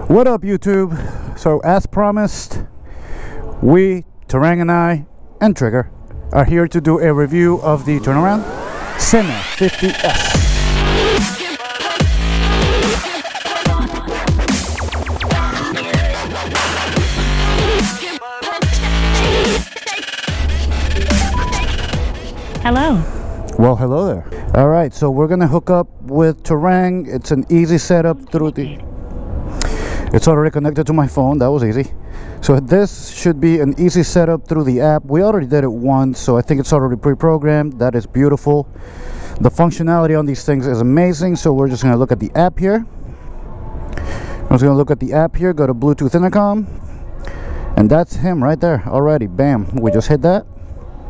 What up, YouTube? So as promised, we, Terang and I, and Trigger are here to do a review of the turnaround SENA 50S. Hello. Well, hello there. All right, so we're gonna hook up with Terang. It's an easy setup through the... It's already connected to my phone. That was easy. So this should be an easy setup through the app. We already did it once, so I think it's already pre-programmed. That is beautiful. The functionality on these things is amazing. So we're just gonna look at the app here. I'm just gonna look at the app here. Go to Bluetooth intercom, and that's him right there already. Bam! We just hit that.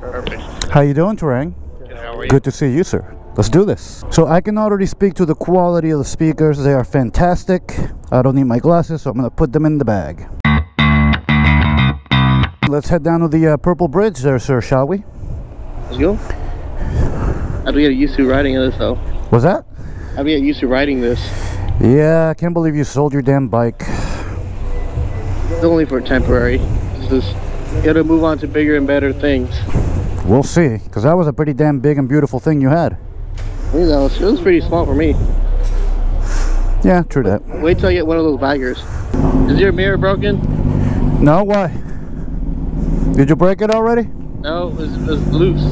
Perfect. How you doing, Terang? Good, how are you? Good to see you, sir. Let's do this. So I can already speak to the quality of the speakers. They are fantastic. I don't need my glasses, so I'm gonna put them in the bag. Let's head down to the Purple Bridge there, sir, shall we? Let's go. How do we get used to riding this, though? What's that? How do we get used to riding this? Yeah, I can't believe you sold your damn bike. It's only for temporary. It's just, you gotta move on to bigger and better things. We'll see, because that was a pretty damn big and beautiful thing you had. You know, it was pretty small for me. Yeah, true that. Wait till I get one of those baggers. Is your mirror broken? No, why? Did you break it already? No, it was loose.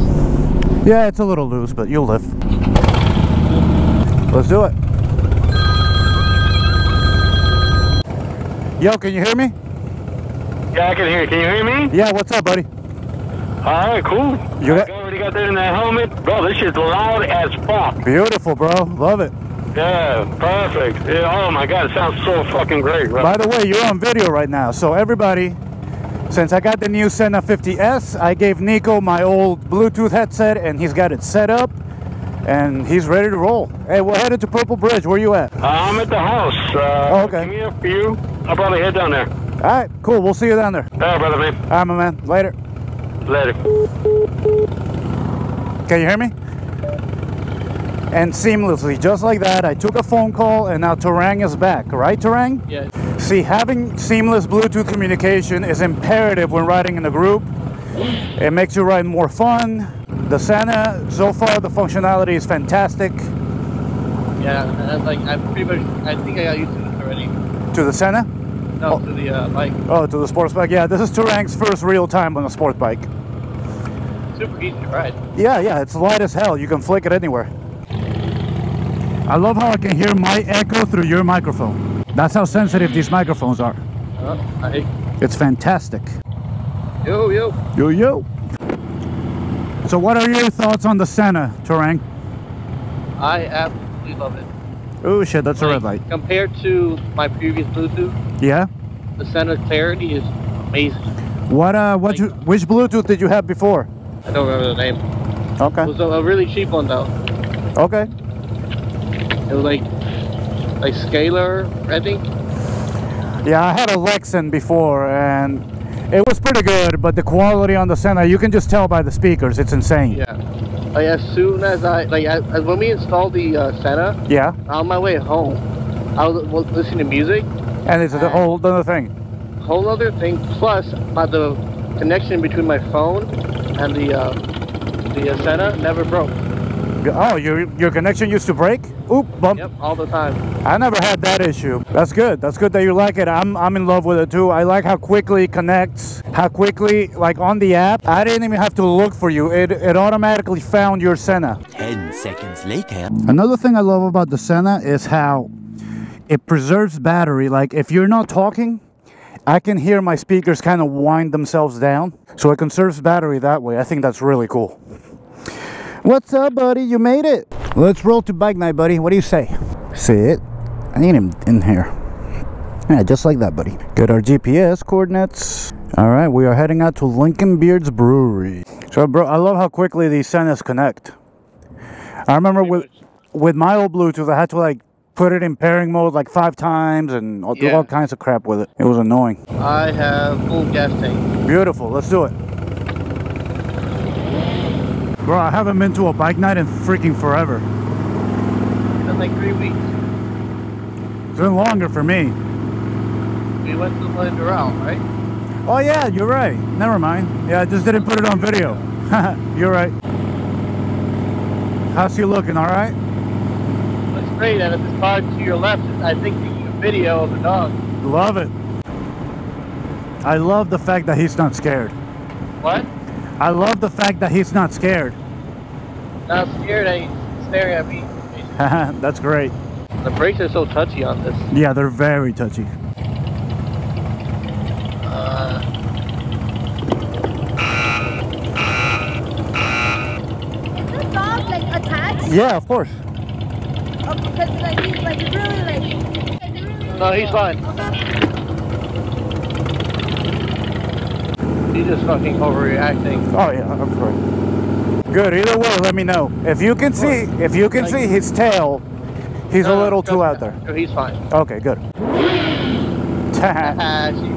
Yeah, it's a little loose, but you'll live. Let's do it. Yo, can you hear me? Yeah, I can hear you. Can you hear me? Yeah, what's up, buddy? Alright, cool. You got... already got that in that helmet? Bro, this shit's loud as fuck. Beautiful, bro. Love it. Yeah, perfect. Yeah, oh my god, it sounds so fucking great, bro. By the way, you're on video right now, so everybody, since I got the new SENA 50S, I gave Nico my old Bluetooth headset, and he's got it set up, and he's ready to roll. Hey, we're headed to Purple Bridge. Where you at? I'm at the house. Oh, okay. Give me up for you. I'll probably head down there. All right, cool. We'll see you down there. All right, brother, man. All right, my man. Later. Later. Can you hear me? And seamlessly, just like that, I took a phone call, and now Terang is back. Right, Terang? Yeah. See, having seamless Bluetooth communication is imperative when riding in a group. It makes your ride more fun. The SENA, so far, the functionality is fantastic. Yeah, and like, I think I got used to this already. To the SENA? No, to the bike. Oh, to the sports bike. Yeah, this is Terang's first real time on a sport bike. Super easy to ride. Yeah, it's light as hell. You can flick it anywhere. I love how I can hear my echo through your microphone. That's how sensitive these microphones are. It's fantastic. Yo. Yo. So what are your thoughts on the SENA, Terang? I absolutely love it. Oh shit, that's a red light. Compared to my previous Bluetooth, Yeah? the SENA clarity is amazing. Which Bluetooth did you have before? I don't remember the name. Okay. It was a really cheap one though. Okay. It was like Scalar, I think. Yeah, I had a Lexan before, and it was pretty good, but the quality on the SENA, you can just tell by the speakers, it's insane. Yeah. Like as soon as when we installed the SENA, Yeah. on my way home, I was listening to music. And it's a whole other thing. Whole other thing. Plus, the connection between my phone and the SENA never broke. Oh, your connection used to break? Oop, bump. Yep, all the time. I never had that issue. That's good. That's good that you like it. I'm in love with it too. I like how quickly it connects. How quickly, like on the app, I didn't even have to look for you. It automatically found your SENA. 10 seconds later. Another thing I love about the SENA is how it preserves battery. Like if you're not talking, I can hear my speakers kind of wind themselves down. So it conserves battery that way. I think that's really cool. What's up, buddy? You made it. Let's roll to bike night, buddy. What do you say? See it? I need him in here. Yeah, just like that, buddy. Get our GPS coordinates. All right, we are heading out to Lincoln Beard's Brewery. So, bro, I love how quickly these SENAs connect. I remember with my old Bluetooth, I had to like put it in pairing mode like 5 times and do all kinds of crap with it. It was annoying. I have full gas tank. Beautiful. Let's do it. Bro, I haven't been to a bike night in freaking forever. It's been like 3 weeks. It's been longer for me. We went to the one in Terang, right? Oh yeah, you're right. Never mind. Yeah, I just didn't put it on video. You're right. How's he looking? All right? Looks great, and if this car to your left is, I think, taking a video of the dog. Love it. I love the fact that he's not scared. What? I love the fact that he's not scared. Not scared, and he's staring at me. That's great. The brakes are so touchy on this. Yeah, they're very touchy. Is the dog like attached? Yeah, of course. Oh, because like he's like really like. No, he's fine. He's just fucking overreacting. Oh yeah, of course. Good. Either way, let me know. If you can see his tail, he's a little too out there. No, he's fine. Okay, good. She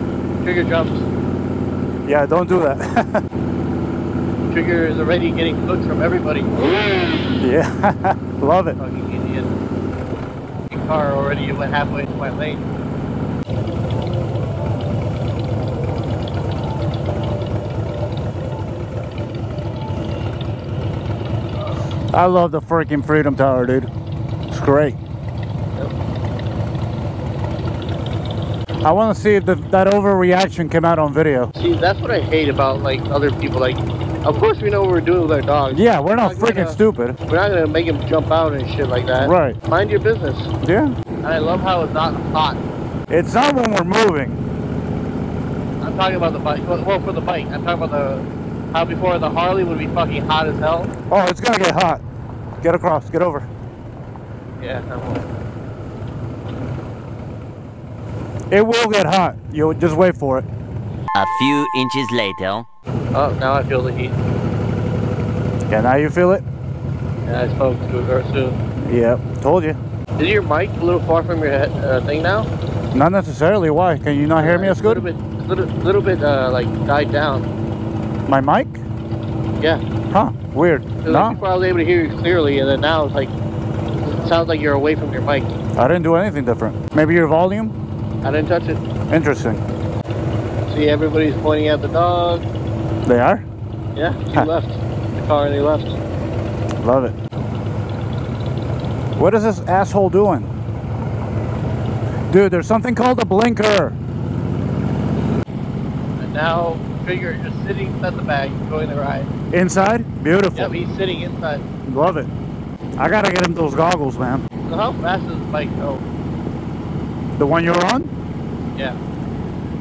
trigger jumps. Yeah, don't do that. Trigger is already getting looks from everybody. Yeah, love it. Fucking idiot. Your car already went halfway into my lane. I love the freaking Freedom Tower, dude. It's great. I want to see if that overreaction came out on video. See, that's what I hate about like other people. Like, of course we know what we're doing with our dogs. Yeah, we're not freaking stupid. We're not gonna make him jump out and shit like that. Right. Mind your business. Yeah. And I love how it's not hot. It's not when we're moving. I'm talking about the bike. Well, for the bike. I'm talking about how before the Harley would be fucking hot as hell. Oh, it's gonna get hot. Get across. Get over. Yeah, I will. It will get hot. You just wait for it. A few inches later. Oh, now I feel the heat. Yeah, now you feel it? Yeah, I spoke to her soon. Yep, told you. Is your mic a little far from your head, thing now? Not necessarily. Why? Can you not hear me as good? A little bit, like died down. My mic? Yeah. Huh? Weird. So No, before I was able to hear you clearly, and then now it's like it sounds like you're away from your mic. I didn't do anything different. Maybe your volume? I didn't touch it. Interesting. See, everybody's pointing at the dog. They are? Yeah, she left the car and they left. Love it. What is this asshole doing? Dude, there's something called a blinker. And now Trigger is just sitting inside the bag, enjoying the ride. Inside? Beautiful. Yep, he's sitting inside. Love it. I gotta get him those goggles, man. So how fast does the bike go? The one you're on? Yeah.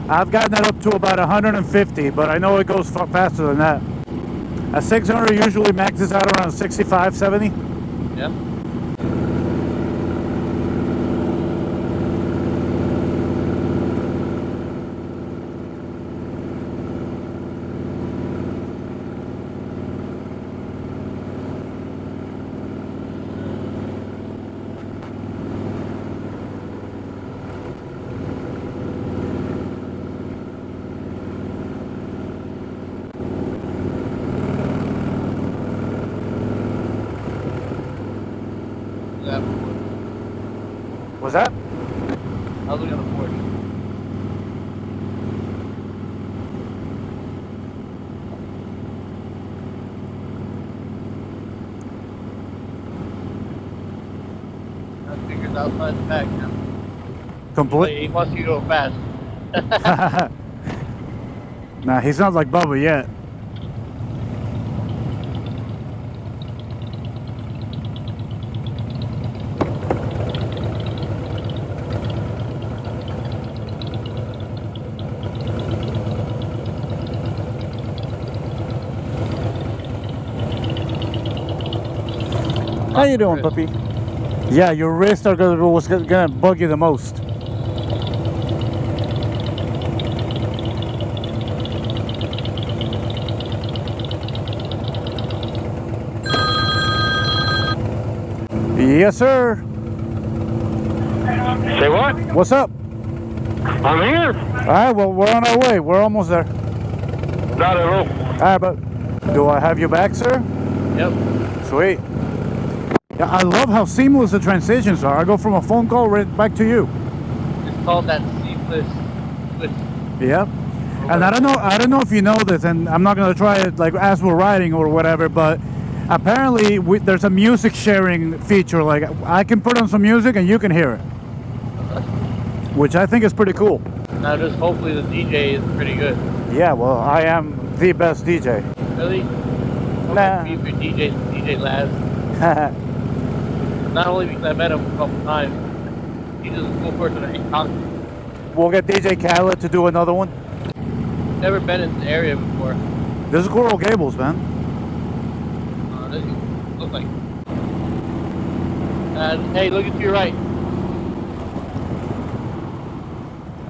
I've gotten it up to about 150, but I know it goes faster than that. A 600 usually maxes out around 65, 70. Yeah. Was that? I was looking at the porch. That Trigger's outside the bag now. Complete? He wants you to go fast. Nah, he's not like Bubba yet. How you doing, puppy? Yeah, your wrists are gonna bug you the most. Yes, sir. Say what? What's up? I'm here. All right, well, we're on our way. We're almost there. Not at all. All right, but do I have you back, sir? Yep. Sweet. Yeah, I love how seamless the transitions are. I go from a phone call right back to you. It's called that seamless switch. Yep. And I don't know if you know this, and I'm not gonna try it like as we're riding or whatever, but apparently there's a music sharing feature. Like I can put on some music and you can hear it, which I think is pretty cool. Now just hopefully the DJ is pretty good. Yeah, well, I am the best DJ. Really? Nah. Be for DJ Laz. Not only because I met him a couple times, he's just a cool person to talk to. We'll get DJ Khaled to do another one. Never been in the area before. This is Coral Gables, man. This looks like. Hey, look to your right.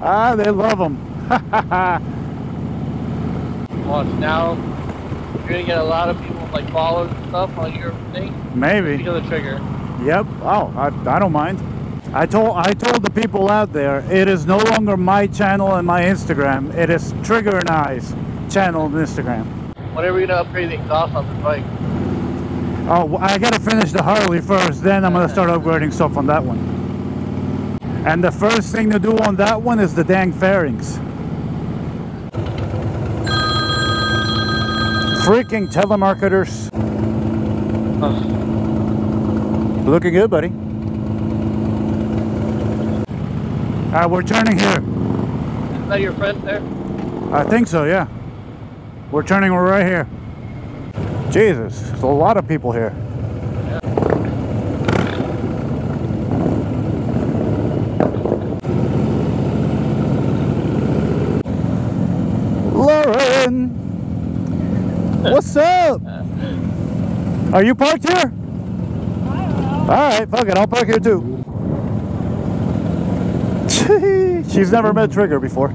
Ah, they love them. Watch now. You're gonna get a lot of people like followers and stuff on your thing. Maybe. Feel the trigger. Yep. Oh, I don't mind. I told the people out there, it is no longer my channel and my Instagram. It is Trigger and I's channel and Instagram. Whenever you're gonna upgrade the exhaust on this bike. Oh, I gotta finish the Harley first, then I'm gonna start upgrading stuff on that one. And the first thing to do on that one is the dang fairings. Freaking telemarketers. Looking good, buddy. Alright, we're turning here. Is that your friend there? I think so, yeah. We're turning right here. Jesus, there's a lot of people here. Lauren! What's up? Are you parked here? Alright, fuck it, I'll park here too. She's never met Trigger before.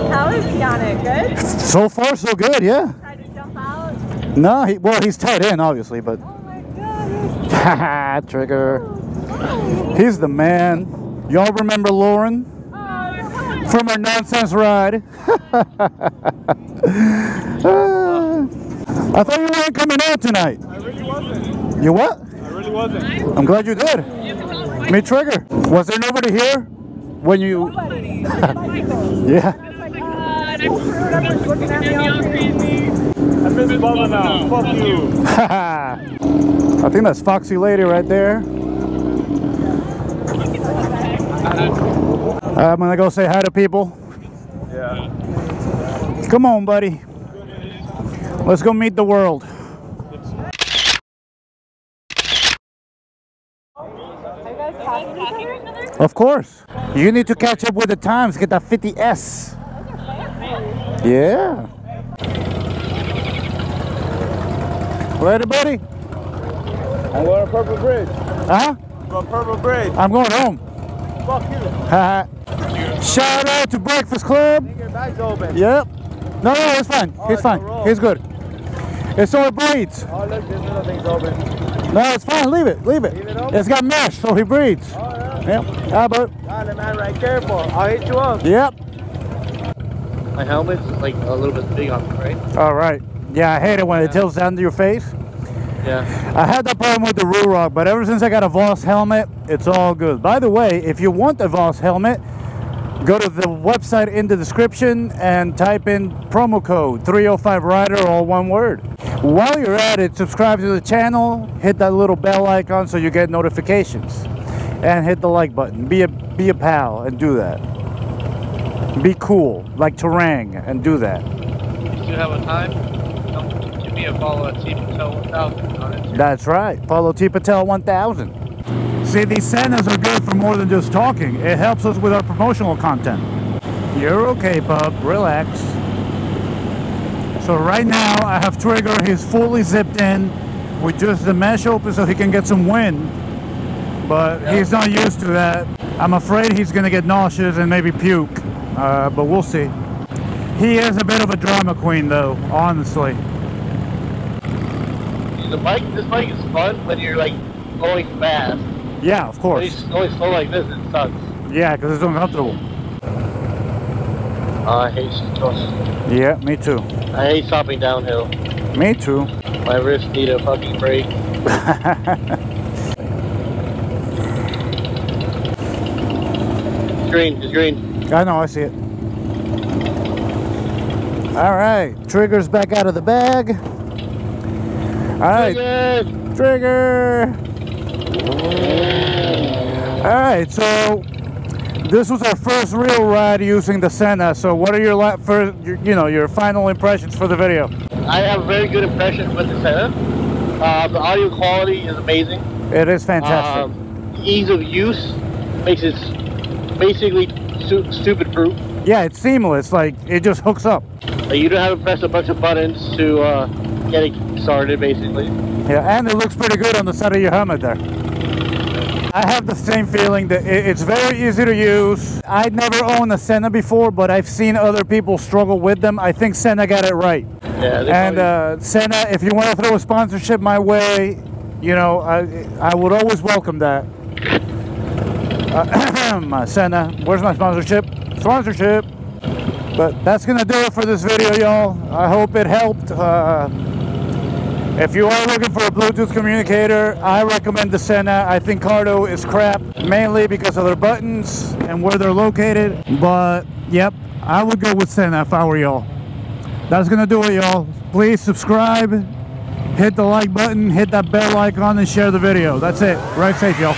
How is he on it? Good? So far, so good, yeah. Tried to jump out? No, he's tied in, obviously, but... Oh my god. Haha, Trigger. He's the man. Y'all remember Lauren? From our nonsense ride. I thought you weren't coming out tonight. I really wasn't. You what? I really wasn't. I'm glad you did. Me, Trigger. Was there nobody here when you... Yeah. Looking at me all crazy. I miss Bubba now. Fuck you. I think that's Foxy Lady right there. I'm gonna go say hi to people. Yeah. Come on, buddy. Let's go meet the world. Are you guys talking to each other? Of course. You need to catch up with the times. Get that 50S. Yeah. Ready, buddy? I'm going to Purple Bridge. Huh? I'm going to Purple Bridge. I'm going home. Fuck you. Haha. Shout out to Breakfast Club. Your bag's open. Yep. No, it's fine. He's fine. He's good. It's so it breathes. Oh, look, this little thing's open. No, it's fine. Leave it. Leave it. Leave it open? It's got mesh, so he breathes. Oh, yeah. Yep. How about? God, the man, right, careful. I'll hit you up. Yep. My helmet's like a little bit big on me, right? All right. Yeah, I hate it when it tilts down to your face. Yeah. I had that problem with the Ruroc, but ever since I got a Voss helmet, it's all good. By the way, if you want a Voss helmet, go to the website in the description and type in promo code 305rider, all one word. While you're at it, subscribe to the channel, hit that little bell icon so you get notifications, and hit the like button. Be a pal and do that. Be cool, like Terang, and do that. If you have a time, give me a follow at T-Patel 1000 on Instagram. That's right. Follow T-Patel 1000. See, these SENAs are good for more than just talking. It helps us with our promotional content. You're okay, bub. Relax. So right now, I have Trigger. He's fully zipped in with just the mesh open so he can get some wind. But he's not used to that. I'm afraid he's going to get nauseous and maybe puke. But we'll see. He is a bit of a drama queen, though, honestly. This bike is fun when you're like going fast. Yeah, of When course. you're going slow like this, it sucks. Yeah, because it's uncomfortable. I hate stuff. Yeah, me too. I hate stopping downhill. Me too. My wrists need a fucking break. It's green. I know, I see it. All right, trigger's back out of the bag. All right, trigger. All right, so this was our first real ride using the SENA. So, what are your final impressions for the video? I have a very good impression with the SENA. The audio quality is amazing. It is fantastic. Ease of use makes it basically stupid proof. Yeah, it's seamless. Like, it just hooks up. You don't have to press a bunch of buttons to get it started, basically. Yeah, and it looks pretty good on the side of your helmet there. I have the same feeling that it's very easy to use. I'd never owned a SENA before, but I've seen other people struggle with them. I think SENA got it right. Yeah, and SENA, if you want to throw a sponsorship my way, you know, I would always welcome that. SENA, where's my sponsorship? Sponsorship. But that's gonna do it for this video, y'all. I hope it helped. If you are looking for a Bluetooth communicator, I recommend the SENA. I think Cardo is crap, mainly because of their buttons and where they're located. But yep, I would go with SENA if I were y'all. That's gonna do it, y'all. Please subscribe, hit the like button, hit that bell icon, and share the video. That's it. Ride safe, y'all.